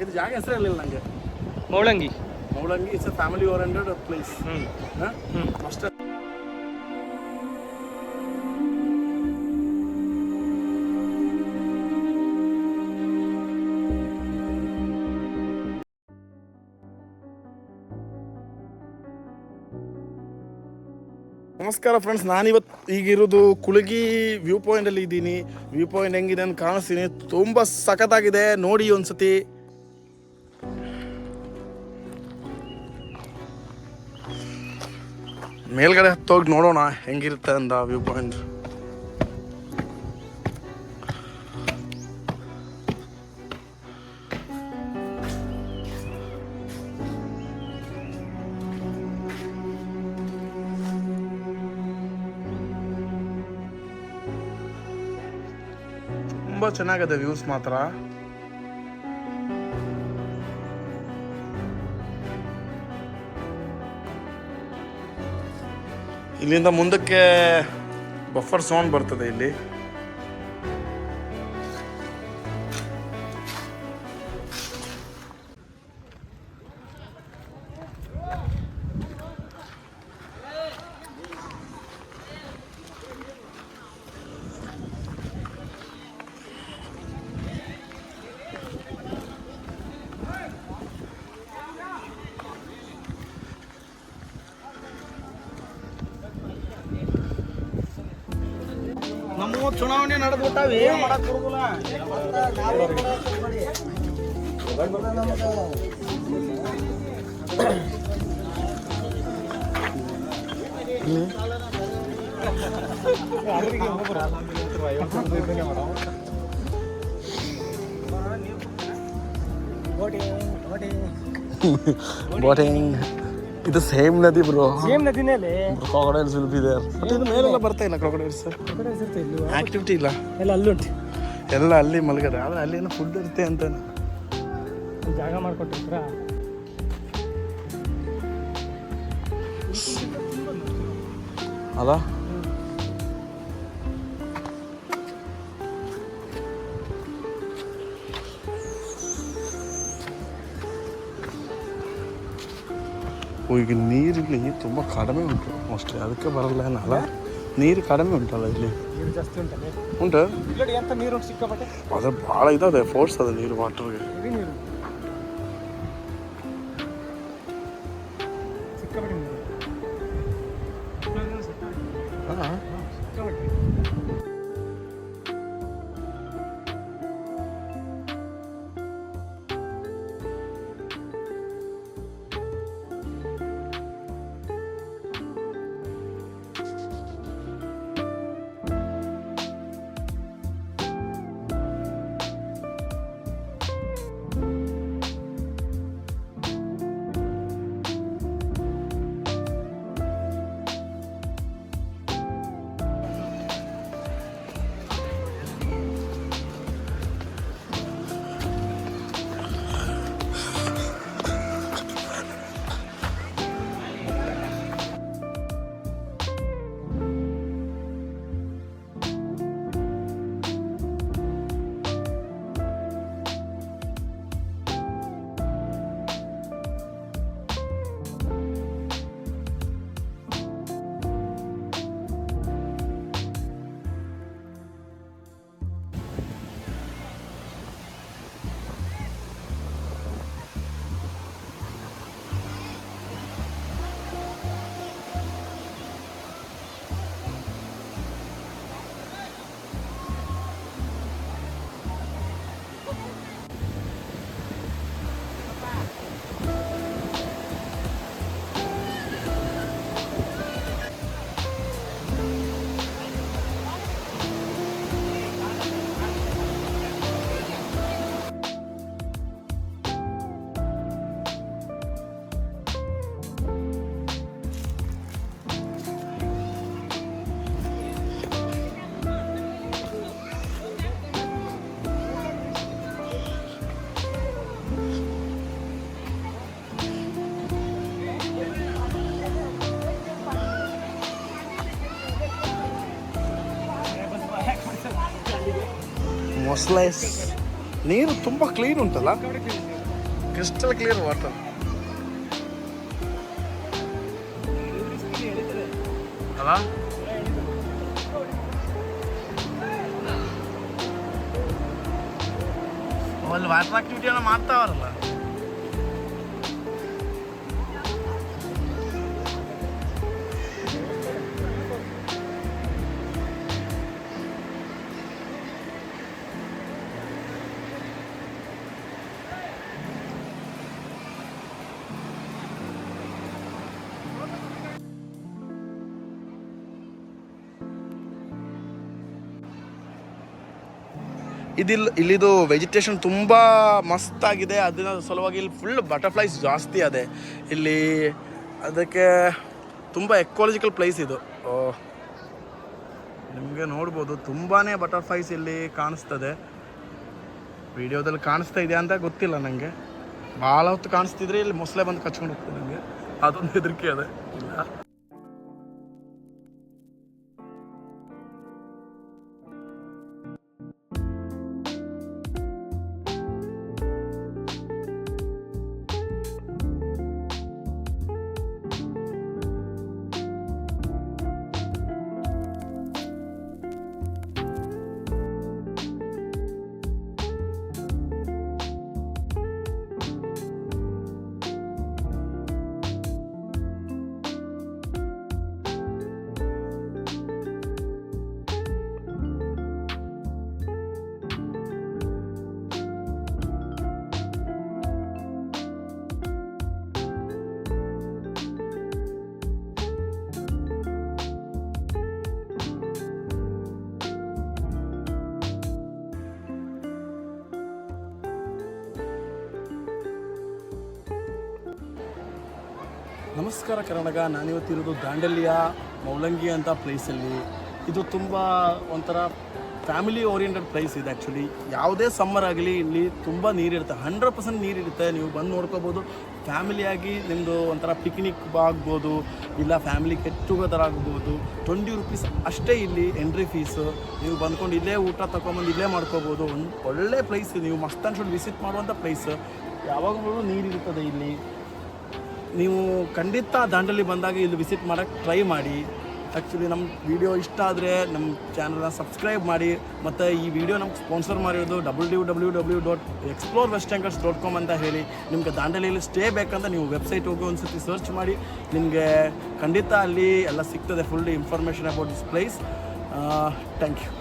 ಇದು ಜಾಗ ಹೆಸರೇ ನಂಗೆ. Moulangi it's a family oriented place. ಅಷ್ಟೇ. ನಮಸ್ಕಾರ ಫ್ರೆಂಡ್ಸ್, ನಾನಿವತ್ತು ಈಗಿರೋದು ಕುಳಗಿ ವ್ಯೂ ಪಾಯಿಂಟಲ್ಲಿ ಇದ್ದೀನಿ. ವ್ಯೂ ಪಾಯಿಂಟ್ ಹೆಂಗಿದೆ ಅಂತ ಕಾಣಿಸ್ತೀನಿ. ತುಂಬ ಸಖತ್ತಾಗಿದೆ, ನೋಡಿ ಒಂದ್ಸತಿ. ಮೇಲ್ಗಡೆ ಹತ್ತೋಗಿ ನೋಡೋಣ ಹೆಂಗಿರುತ್ತೆ ಅಂತ ವ್ಯೂ ಪಾಯಿಂಟ್. ತುಂಬ ಚೆನ್ನಾಗಿದೆ ವ್ಯೂಸ್ ಮಾತ್ರ. ಇಲ್ಲಿಂದ ಮುಂದಕ್ಕೆ ಬಫರ್ ಝೋನ್ ಬರ್ತದೆ ಇಲ್ಲಿ. ನಮ್ಮ ಚುನಾವಣೆ ನಡೆದ್ಬಿಟ್ಟಾವೆ, ಮಾಡಕ್ ಬರುದಿಲ್ಲ. ಬೋಟಿಂಗ್ ಇದು ಸೇಮ್ ನದಿ ಬ್ರೋ. ಸೇಮ್ ನದಿನೇ crocodiles will be there. But ಇದು ಮೇಲೆಲ್ಲ ಬರ್ತಾ ಇಲ್ಲ. ಕ್ರೊಕೊಡೈಲ್ಸ್ ಆಕ್ಟಿವಿಟಿ ಇಲ್ಲ. ಎಲ್ಲ ಅಲ್ಲುಂಟು, ಎಲ್ಲ ಅಲ್ಲಿ ಮಲಗದೆ. ಆದರೆ ಅಲ್ಲಿ ಏನೋ ಫುಡ್ ಇರುತ್ತೆ ಅಂತ ಜಾಗ ಮಾಡ್ಕೊಟ್ಟಿರ್ತೀರ. ಅಲ್ಲ ಈಗ ನೀರಿಲ್ಲಿ ತುಂಬ ಕಡಿಮೆ ಉಂಟು ಮೋಸ್ಟ್ಲಿ, ಅದಕ್ಕೆ ಬರಲ್ಲ ಏನಲ್ಲ. ನೀರು ಕಡಿಮೆ ಉಂಟಲ್ಲ ಇಲ್ಲಿ. ನೀರು ಜಾಸ್ತಿ ಉಂಟಲ್ಲ ಉಂಟು. ಎಂತ ನೀರು ಸಿಕ್ಕಾಪಟ್ಟೆ, ಅದು ಭಾಳ ಇದಾವೆ ಫೋರ್ಸ್ ಅದ ನೀರು ವಾಟರ್ಗೆ. ನೀರು ಸಿಕ್ಕಾಪಟ್ಟೆ ನೀರು. ಹಾಂ ಸಿಕ್ಕಾಪಟ್ಟೆ. ಮೊಸಳೆ ನೀರು ತುಂಬ ಕ್ಲೀನ್ ಉಂಟಲ್ಲ. Crystal clear water. ಅಲ್ಲ ಅಲ್ಲಿ ವಾಟರ್ ಆಕ್ಟಿವಿಟಿ ಎಲ್ಲ ಮಾಡ್ತಾವಲ್ಲ. ಇಲ್ಲಿದು ವೆಜಿಟೇಷನ್ ತುಂಬ ಮಸ್ತಾಗಿದೆ. ಅದರ ಸಲುವಾಗಿ ಇಲ್ಲಿ ಫುಲ್ ಬಟರ್ಫ್ಲೈಸ್ ಜಾಸ್ತಿ ಇದೆ ಇಲ್ಲಿ. ಅದಕ್ಕೆ ತುಂಬ ಎಕಾಲಜಿಕಲ್ ಪ್ಲೇಸ್ ಇದು. ನಿಮಗೆ ನೋಡ್ಬೋದು ತುಂಬಾ ಬಟರ್ಫ್ಲೈಸ್ ಇಲ್ಲಿ ಕಾಣಿಸ್ತದೆ. ವಿಡಿಯೋದಲ್ಲಿ ಕಾಣಿಸ್ತಾ ಇದೆ ಅಂತ ಗೊತ್ತಿಲ್ಲ ನನಗೆ. ಭಾಳ ಹೊತ್ತು ಕಾಣಿಸ್ತಿದ್ರೆ ಇಲ್ಲಿ ಮೊಸಳೆ ಬಂದು ಕಚ್ಕೊಂಡು ಹೋಗ್ತದೆ. ನನಗೆ ಅದೊಂದು ಹೆದರಿಕೆ ಅದೇ ಇಲ್ಲ. ನಮಸ್ಕಾರ ಕರ್ನಾಟಕ. ನಾನಿವತ್ತಿರೋದು ದಾಂಡೇಲಿಯ ಮೌಲಂಗಿ ಅಂತ ಪ್ಲೇಸಲ್ಲಿ. ಇದು ತುಂಬ ಒಂಥರ ಫ್ಯಾಮಿಲಿ ಓರಿಯೆಂಟೆಡ್ ಪ್ಲೇಸ್ ಇದೆ. ಆ್ಯಕ್ಚುಲಿ ಯಾವುದೇ ಸಮ್ಮರ್ ಆಗಲಿ ಇಲ್ಲಿ ತುಂಬ ನೀರಿರುತ್ತೆ, 100% ನೀರಿರುತ್ತೆ. ನೀವು ಬಂದು ನೋಡ್ಕೋಬೋದು. ಫ್ಯಾಮಿಲಿಯಾಗಿ ನಿಮ್ಮದು ಒಂಥರ ಪಿಕ್ನಿಕ್ ಆಗ್ಬೋದು, ಇಲ್ಲ ಫ್ಯಾಮಿಲಿ ಗೆಟ್ ಟುಗೆದರ್ ಆಗ್ಬೋದು. 20 ರೂಪೀಸ್ ಅಷ್ಟೇ ಇಲ್ಲಿ ಎಂಟ್ರಿ ಫೀಸು. ನೀವು ಬಂದ್ಕೊಂಡು ಇಲ್ಲೇ ಊಟ ತೊಗೊಂಬಂದು ಇಲ್ಲೇ ಮಾಡ್ಕೋಬೋದು. ಒಂದು ಒಳ್ಳೆ ಪ್ಲೇಸ್. ನೀವು ಮಸ್ತ್ ಅನ್ಸೋದು ವಿಸಿಟ್ ಮಾಡುವಂಥ ಪ್ಲೇಸ್. ಯಾವಾಗಲೂ ನೀರಿರುತ್ತದೆ ಇಲ್ಲಿ. ನೀವು ಖಂಡಿತ ದಾಂಡೇಲಿ ಬಂದಾಗ ಇಲ್ಲಿ ವಿಸಿಟ್ ಮಾಡೋಕ್ಕೆ ಟ್ರೈ ಮಾಡಿ. ಆ್ಯಕ್ಚುಲಿ ನಮ್ಮ ವಿಡಿಯೋ ಇಷ್ಟ ಆದರೆ ನಮ್ಮ ಚಾನಲ್ನ ಸಬ್ಸ್ಕ್ರೈಬ್ ಮಾಡಿ. ಮತ್ತು ಈ ವಿಡಿಯೋ ನಮ್ಗೆ ಸ್ಪಾನ್ಸರ್ ಮಾಡಿರೋದು www.explorewesternghats.com ಅಂತ ಹೇಳಿ. ನಿಮಗೆ ದಾಂಡೇಲಿಯಲ್ಲಿ ಸ್ಟೇ ಬೇಕಂತ ನೀವು ವೆಬ್ಸೈಟ್ ಹೋಗಿ ಒಂದು ಸತಿ ಸರ್ಚ್ ಮಾಡಿ. ನಿಮಗೆ ಖಂಡಿತ ಅಲ್ಲಿ ಎಲ್ಲ ಸಿಗ್ತದೆ, full information about this place. Thank you.